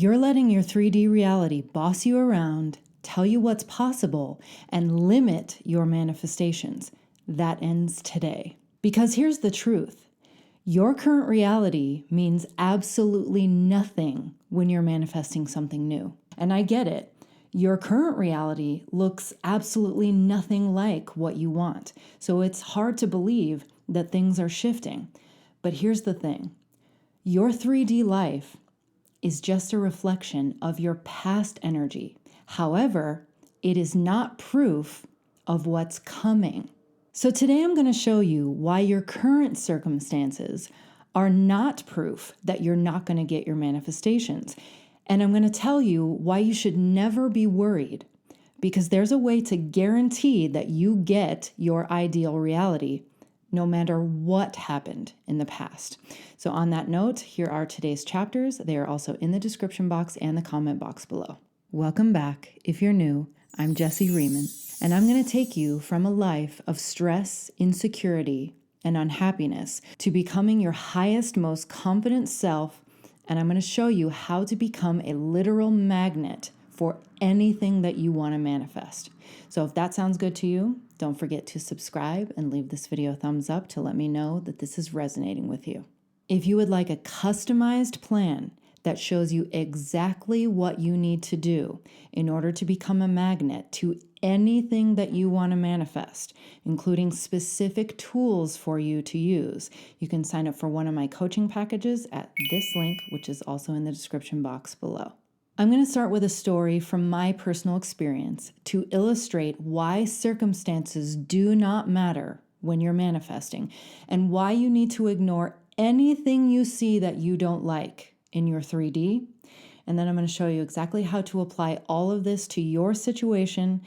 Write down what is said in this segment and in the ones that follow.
You're letting your 3D reality boss you around, tell you what's possible, and limit your manifestations. That ends today. Because here's the truth. Your current reality means absolutely nothing when you're manifesting something new. And I get it. Your current reality looks absolutely nothing like what you want. So it's hard to believe that things are shifting. But here's the thing. Your 3D life is just a reflection of your past energy. However, it is not proof of what's coming. So today I'm going to show you why your current circumstances are not proof that you're not going to get your manifestations. And I'm going to tell you why you should never be worried, because there's a way to guarantee that you get your ideal reality no matter what happened in the past. So on that note, here are today's chapters. They are also in the description box and the comment box below. Welcome back. If you're new, I'm Jessie Riemann, and I'm going to take you from a life of stress, insecurity, and unhappiness to becoming your highest, most confident self, and I'm going to show you how to become a literal magnet for anything that you want to manifest. So if that sounds good to you, don't forget to subscribe and leave this video a thumbs up to let me know that this is resonating with you. If you would like a customized plan that shows you exactly what you need to do in order to become a magnet to anything that you want to manifest, including specific tools for you to use, you can sign up for one of my coaching packages at this link, which is also in the description box below. I'm going to start with a story from my personal experience to illustrate why circumstances do not matter when you're manifesting and why you need to ignore anything you see that you don't like in your 3D. And then I'm going to show you exactly how to apply all of this to your situation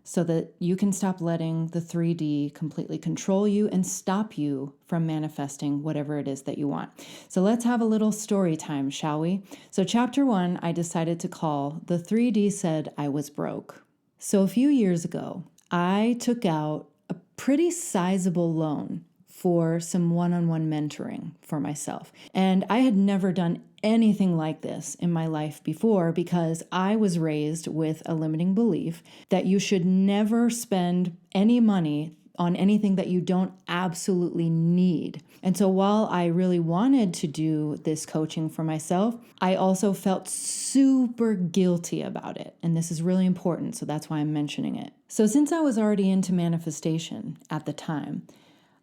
so that you can stop letting the 3D completely control you and stop you from manifesting whatever it is that you want. So let's have a little story time, shall we? So chapter 1, I decided to call The 3D Said I Was Broke. So a few years ago, I took out a pretty sizable loan for some one-on-one mentoring for myself. And I had never done anything like this in my life before because I was raised with a limiting belief that you should never spend any money on anything that you don't absolutely need. And so while I really wanted to do this coaching for myself, I also felt super guilty about it. And this is really important, so that's why I'm mentioning it. So since I was already into manifestation at the time,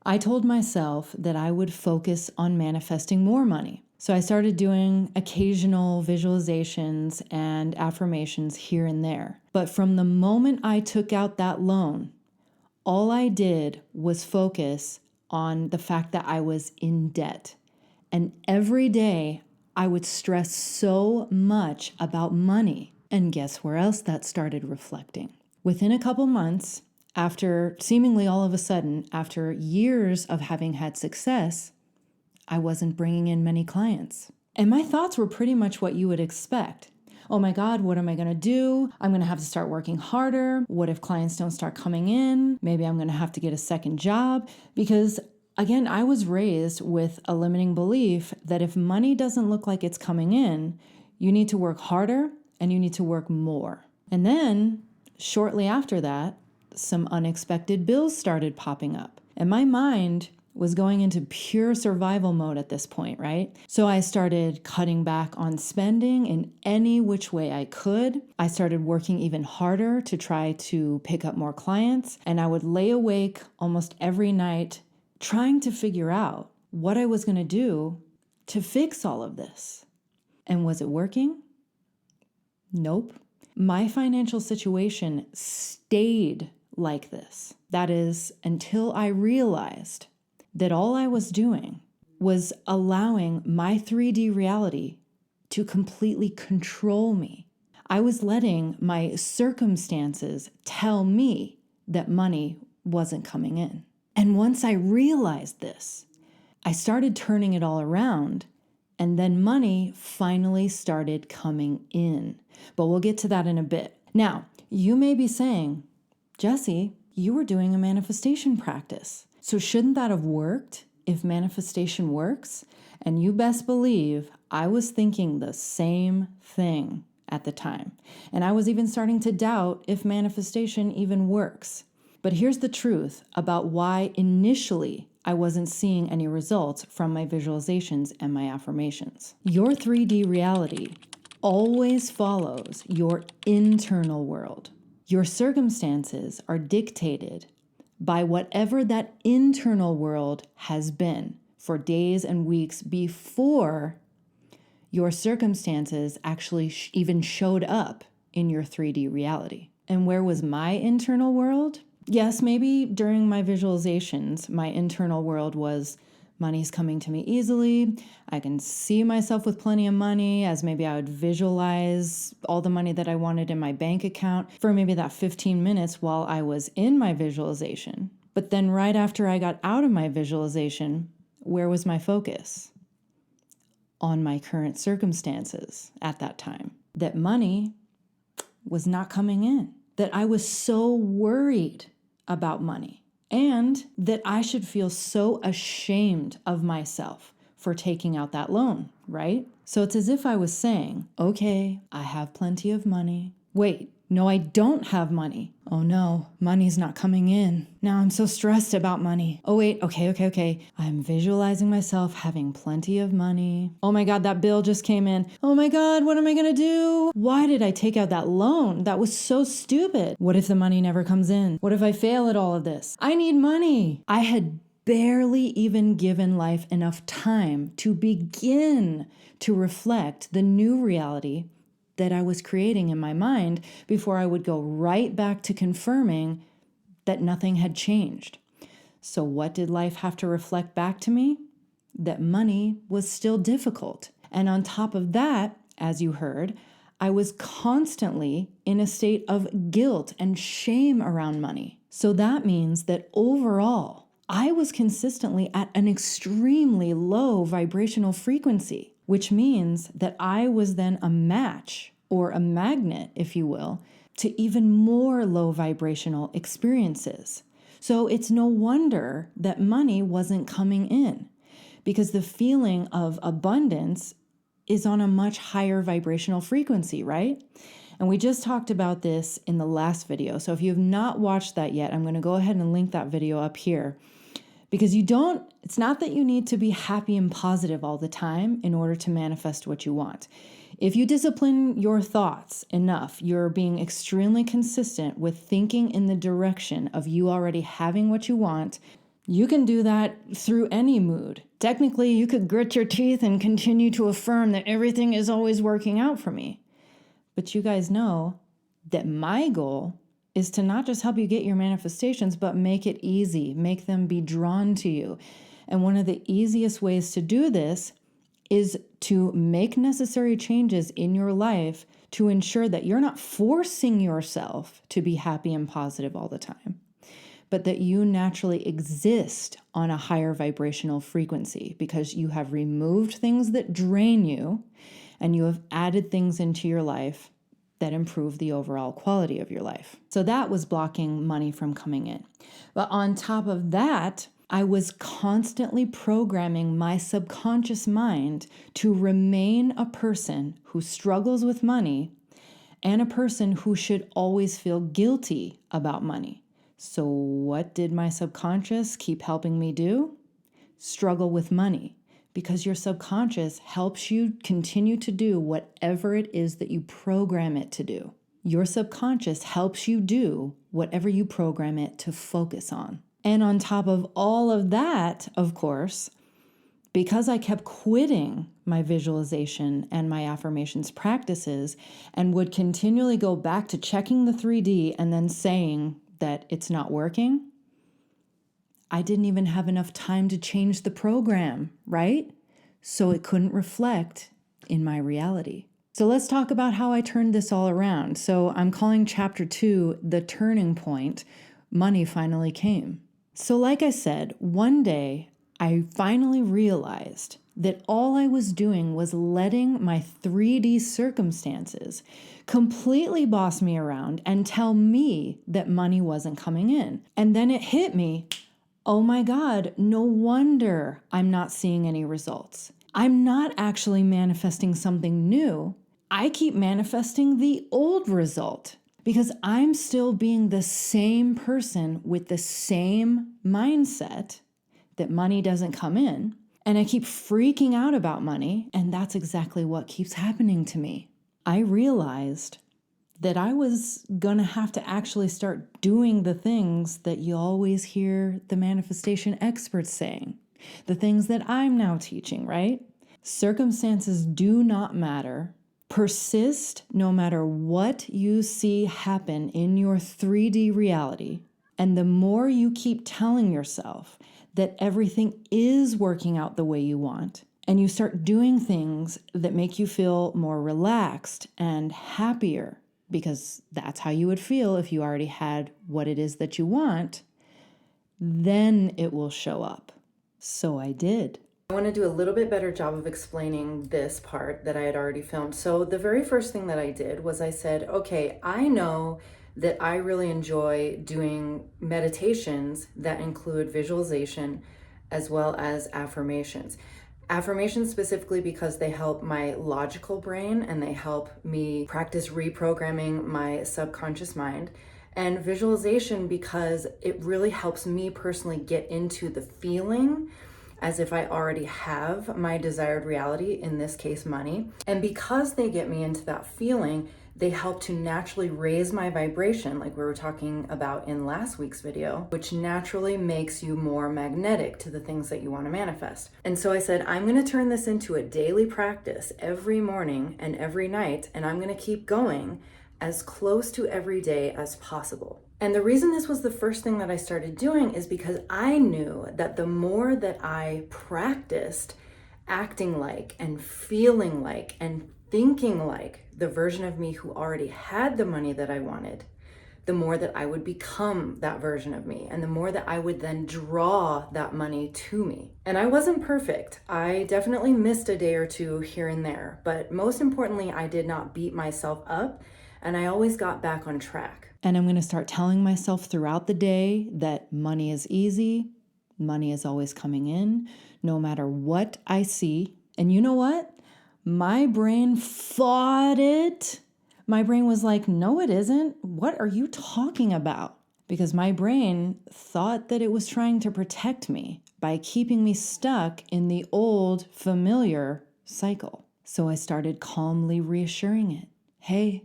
I told myself that I would focus on manifesting more money. So I started doing occasional visualizations and affirmations here and there. But from the moment I took out that loan, all I did was focus on the fact that I was in debt. And every day I would stress so much about money. And guess where else that started reflecting? Within a couple months, after seemingly all of a sudden, after years of having had success, I wasn't bringing in many clients. And my thoughts were pretty much what you would expect. Oh my God, what am I going to do? I'm going to have to start working harder. What if clients don't start coming in? Maybe I'm going to have to get a second job. Because again, I was raised with a limiting belief that if money doesn't look like it's coming in, you need to work harder and you need to work more. And then shortly after that, some unexpected bills started popping up. And my mind was going into pure survival mode at this point, right? So I started cutting back on spending in any which way I could. I started working even harder to try to pick up more clients. And I would lay awake almost every night trying to figure out what I was going to do to fix all of this. And was it working? Nope. My financial situation stayed like this. That is, until I realized that all I was doing was allowing my 3D reality to completely control me. I was letting my circumstances tell me that money wasn't coming in. And once I realized this, I started turning it all around, and then money finally started coming in. But we'll get to that in a bit. Now, you may be saying, Jessie, you were doing a manifestation practice. So shouldn't that have worked? if manifestation works? And you best believe I was thinking the same thing at the time. And I was even starting to doubt if manifestation even works. But here's the truth about why initially I wasn't seeing any results from my visualizations and my affirmations. Your 3D reality always follows your internal world. Your circumstances are dictated by whatever that internal world has been for days and weeks before your circumstances actually even showed up in your 3D reality. And where was my internal world? Yes, maybe during my visualizations, my internal world was money's coming to me easily. I can see myself with plenty of money, as maybe I would visualize all the money that I wanted in my bank account for maybe that 15 minutes while I was in my visualization. But then right after I got out of my visualization, where was my focus? On my current circumstances at that time. That money was not coming in. That I was so worried about money. And that I should feel so ashamed of myself for taking out that loan, right? So it's as if I was saying, okay, I have plenty of money. Wait, no, I don't have money. Oh no, money's not coming in. Now I'm so stressed about money. Oh wait, okay. I'm visualizing myself having plenty of money. Oh my God, that bill just came in. Oh my God, what am I gonna do? Why did I take out that loan? That was so stupid. What if the money never comes in? What if I fail at all of this? I need money. I had barely even given life enough time to begin to reflect the new reality that I was creating in my mind before I would go right back to confirming that nothing had changed. So what did life have to reflect back to me? That money was still difficult. And on top of that, as you heard, I was constantly in a state of guilt and shame around money. So that means that overall, I was consistently at an extremely low vibrational frequency, which means that I was then a match or a magnet, if you will, to even more low vibrational experiences. So it's no wonder that money wasn't coming in, because the feeling of abundance is on a much higher vibrational frequency, right? And we just talked about this in the last video. So if you have not watched that yet, I'm going to go ahead and link that video up here. Because it's not that you need to be happy and positive all the time in order to manifest what you want. If you discipline your thoughts enough, you're being extremely consistent with thinking in the direction of you already having what you want. You can do that through any mood. Technically, you could grit your teeth and continue to affirm that everything is always working out for me. But you guys know that my goal is to not just help you get your manifestations, but make it easy, make them be drawn to you. And one of the easiest ways to do this is to make necessary changes in your life to ensure that you're not forcing yourself to be happy and positive all the time, but that you naturally exist on a higher vibrational frequency because you have removed things that drain you and you have added things into your life that improve the overall quality of your life. So that was blocking money from coming in. But on top of that, I was constantly programming my subconscious mind to remain a person who struggles with money and a person who should always feel guilty about money. So what did my subconscious keep helping me do? Struggle with money. Because your subconscious helps you continue to do whatever it is that you program it to do. Your subconscious helps you do whatever you program it to focus on. And on top of all of that, of course, because I kept quitting my visualization and my affirmations practices and would continually go back to checking the 3D and then saying that it's not working, I didn't even have enough time to change the program, right? So it couldn't reflect in my reality. So let's talk about how I turned this all around. So I'm calling chapter 2 the turning point. Money finally came. So like I said, one day I finally realized that all I was doing was letting my 3D circumstances completely boss me around and tell me that money wasn't coming in. And then it hit me. oh my God, no wonder I'm not seeing any results. I'm not actually manifesting something new. I keep manifesting the old result because I'm still being the same person with the same mindset that money doesn't come in. And I keep freaking out about money. And that's exactly what keeps happening to me. I realized that I was going to have to actually start doing the things that you always hear the manifestation experts saying, the things that I'm now teaching, right? Circumstances do not matter. Persist no matter what you see happen in your 3D reality. And the more you keep telling yourself that everything is working out the way you want, and you start doing things that make you feel more relaxed and happier, because that's how you would feel if you already had what it is that you want, then it will show up. So I did. I want to do a little bit better job of explaining this part that I had already filmed. So the very first thing that I did was I said, okay, I know that I really enjoy doing meditations that include visualization as well as affirmations. Affirmations specifically because they help my logical brain and they help me practice reprogramming my subconscious mind. And visualization because it really helps me personally get into the feeling as if I already have my desired reality, in this case, money. And because they get me into that feeling, they help to naturally raise my vibration, like we were talking about in last week's video, which naturally makes you more magnetic to the things that you want to manifest. And so I said, I'm going to turn this into a daily practice every morning and every night, and I'm going to keep going as close to every day as possible. And the reason this was the first thing that I started doing is because I knew that the more that I practiced acting like and feeling like and thinking like the version of me who already had the money that I wanted, the more that I would become that version of me and the more that I would then draw that money to me. And I wasn't perfect. I definitely missed a day or two here and there, but most importantly, I did not beat myself up and I always got back on track. And I'm going to start telling myself throughout the day that money is easy, money is always coming in, no matter what I see. And you know what? My brain fought it. My brain was like, no, it isn't. What are you talking about? Because my brain thought that it was trying to protect me by keeping me stuck in the old familiar cycle. So I started calmly reassuring it. Hey,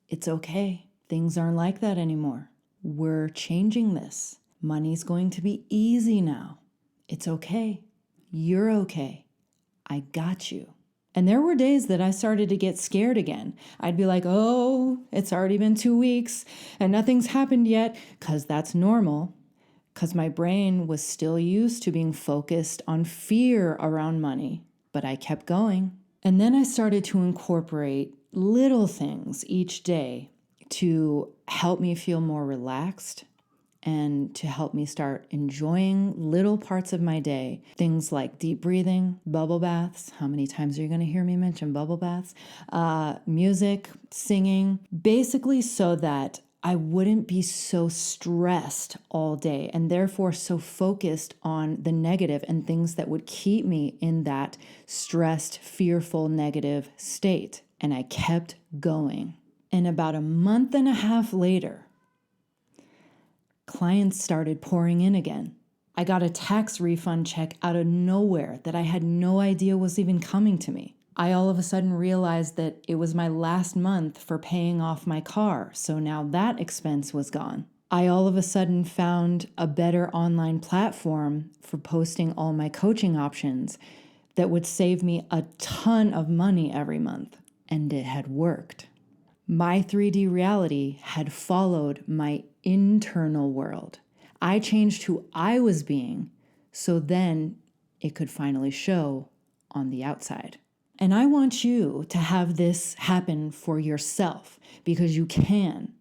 it's okay. Things aren't like that anymore. We're changing this. Money's going to be easy now. It's okay. You're okay. I got you. And there were days that I started to get scared again. I'd be like, oh, it's already been 2 weeks and nothing's happened yet, because that's normal, because my brain was still used to being focused on fear around money. But I kept going. And then I started to incorporate little things each day to help me feel more relaxed and to help me start enjoying little parts of my day. Things like deep breathing, bubble baths. How many times are you going to hear me mention bubble baths? Music, singing, basically so that I wouldn't be so stressed all day and therefore so focused on the negative and things that would keep me in that stressed, fearful, negative state. And I kept going. And about a month and a half later, clients started pouring in again. I got a tax refund check out of nowhere that I had no idea was even coming to me. I all of a sudden realized that it was my last month for paying off my car, so now that expense was gone. I all of a sudden found a better online platform for posting all my coaching options that would save me a ton of money every month, and it had worked. My 3D reality had followed my internal world. I changed who I was being, so then it could finally show on the outside. And I want you to have this happen for yourself because you can.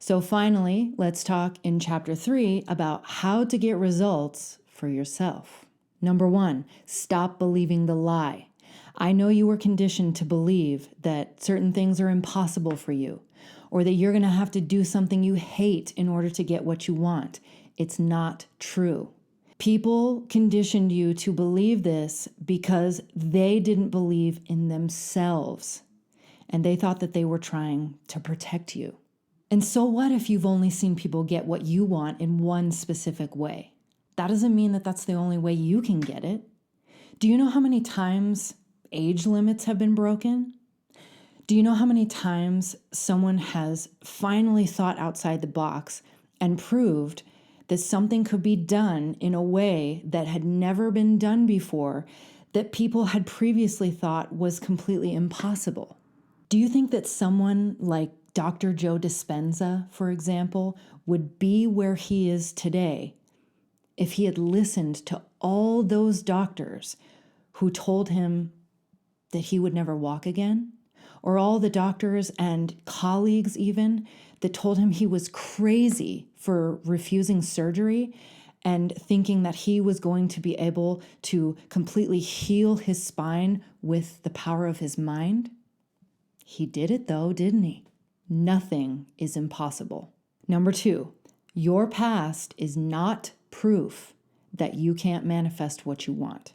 So finally, let's talk in chapter 3 about how to get results for yourself. Number 1, stop believing the lie. I know you were conditioned to believe that certain things are impossible for you, or that you're going to have to do something you hate in order to get what you want. It's not true. People conditioned you to believe this because they didn't believe in themselves, and they thought that they were trying to protect you. And so what if you've only seen people get what you want in one specific way? That doesn't mean that that's the only way you can get it. Do you know how many times age limits have been broken? Do you know how many times someone has finally thought outside the box and proved that something could be done in a way that had never been done before, that people had previously thought was completely impossible? Do you think that someone like Dr. Joe Dispenza, for example, would be where he is today if he had listened to all those doctors who told him that he would never walk again? Or all the doctors and colleagues even that told him he was crazy for refusing surgery and thinking that he was going to be able to completely heal his spine with the power of his mind? He did it though, didn't he? Nothing is impossible. Number 2, your past is not proof that you can't manifest what you want.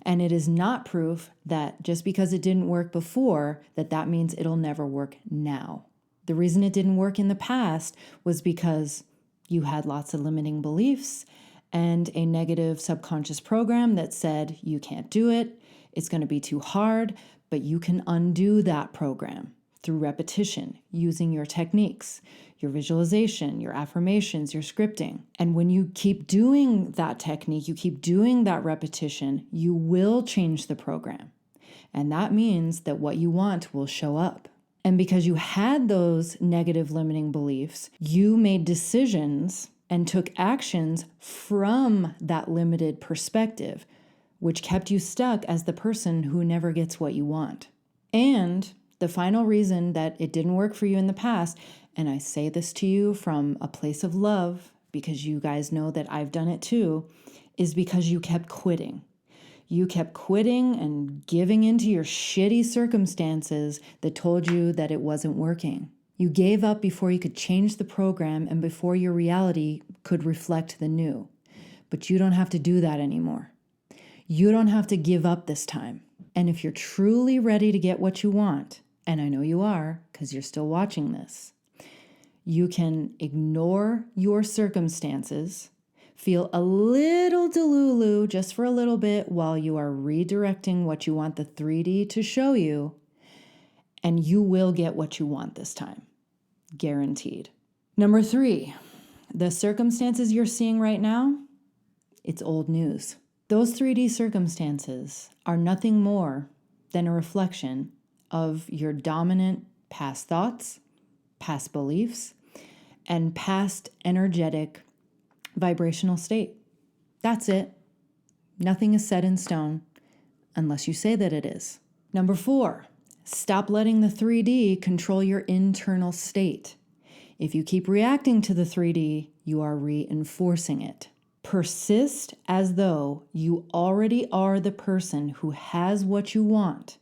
And it is not proof that just because it didn't work before, that means it'll never work now. The reason it didn't work in the past was because you had lots of limiting beliefs and a negative subconscious program that said you can't do it, it's going to be too hard, but you can undo that program through repetition, using your techniques, your visualization, your affirmations, your scripting. And when you keep doing that technique, you keep doing that repetition, you will change the program. And that means that what you want will show up. And because you had those negative limiting beliefs, you made decisions and took actions from that limited perspective, which kept you stuck as the person who never gets what you want. And the final reason that it didn't work for you in the past, and I say this to you from a place of love because you guys know that I've done it too, is because you kept quitting. You kept quitting and giving into your shitty circumstances that told you that it wasn't working. You gave up before you could change the program and before your reality could reflect the new. But you don't have to do that anymore. You don't have to give up this time. And if you're truly ready to get what you want, and I know you are because you're still watching this, you can ignore your circumstances, feel a little delulu just for a little bit while you are redirecting what you want the 3D to show you, and you will get what you want this time. Guaranteed. Number 3, the circumstances you're seeing right now, it's old news. Those 3D circumstances are nothing more than a reflection of your dominant past thoughts, past beliefs, and past energetic vibrational state. That's it. Nothing is set in stone unless you say that it is. Number 4, stop letting the 3D control your internal state. If you keep reacting to the 3D, you are reinforcing it. Persist as though you already are the person who has what you want,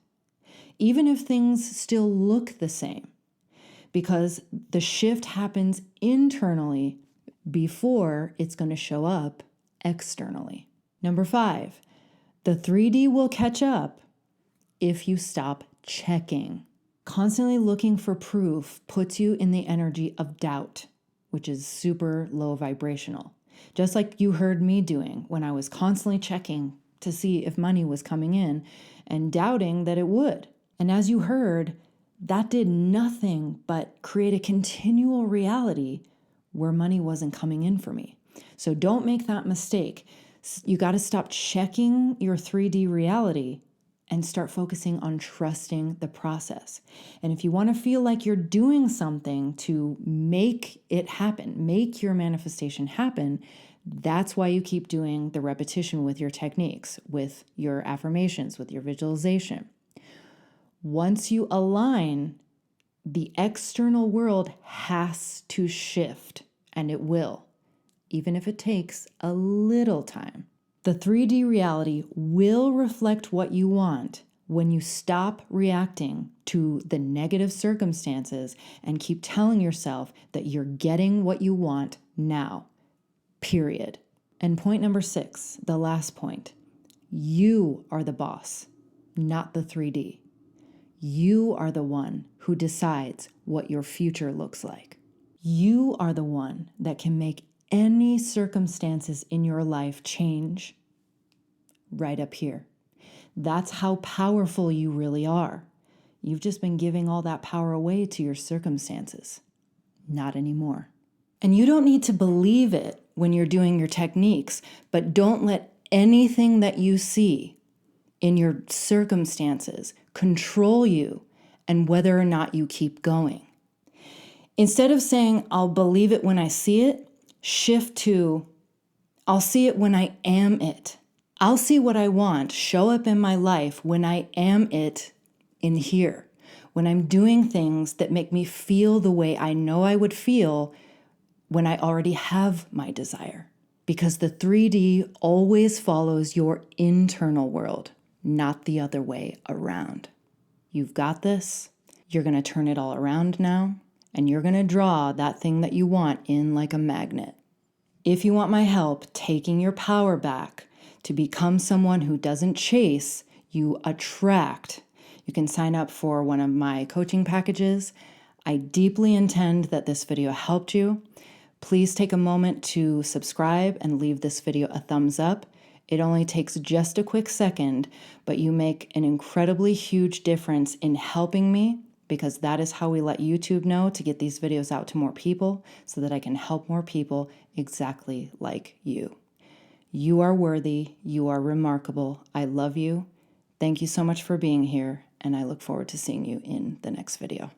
even if things still look the same, because the shift happens internally before it's going to show up externally. Number 5, the 3D will catch up if you stop checking. Constantly looking for proof puts you in the energy of doubt, which is super low vibrational. Just like you heard me doing when I was constantly checking to see if money was coming in and doubting that it would. And as you heard, that did nothing but create a continual reality where money wasn't coming in for me. So don't make that mistake. You got to stop checking your 3D reality and start focusing on trusting the process. And if you want to feel like you're doing something to make it happen, make your manifestation happen, that's why you keep doing the repetition with your techniques, with your affirmations, with your visualization. Once you align, the external world has to shift, and it will, even if it takes a little time. The 3D reality will reflect what you want when you stop reacting to the negative circumstances and keep telling yourself that you're getting what you want now, period. And point number 6, the last point, you are the boss, not the 3D. You are the one who decides what your future looks like. You are the one that can make any circumstances in your life change right up here. That's how powerful you really are. You've just been giving all that power away to your circumstances. Not anymore. And you don't need to believe it when you're doing your techniques, but don't let anything that you see in your circumstances control you and whether or not you keep going. Instead of saying, I'll believe it when I see it, shift to, I'll see it when I am it. I'll see what I want show up in my life when I am it in here, when I'm doing things that make me feel the way I know I would feel when I already have my desire. Because the 3D always follows your internal world, not the other way around. You've got this. You're going to turn it all around now, and you're going to draw that thing that you want in like a magnet. If you want my help taking your power back to become someone who doesn't chase, you attract, you can sign up for one of my coaching packages. I deeply intend that this video helped you. Please take a moment to subscribe and leave this video a thumbs up. It only takes just a quick second, but you make an incredibly huge difference in helping me, because that is how we let YouTube know to get these videos out to more people so that I can help more people exactly like you. You are worthy. You are remarkable. I love you. Thank you so much for being here, and I look forward to seeing you in the next video.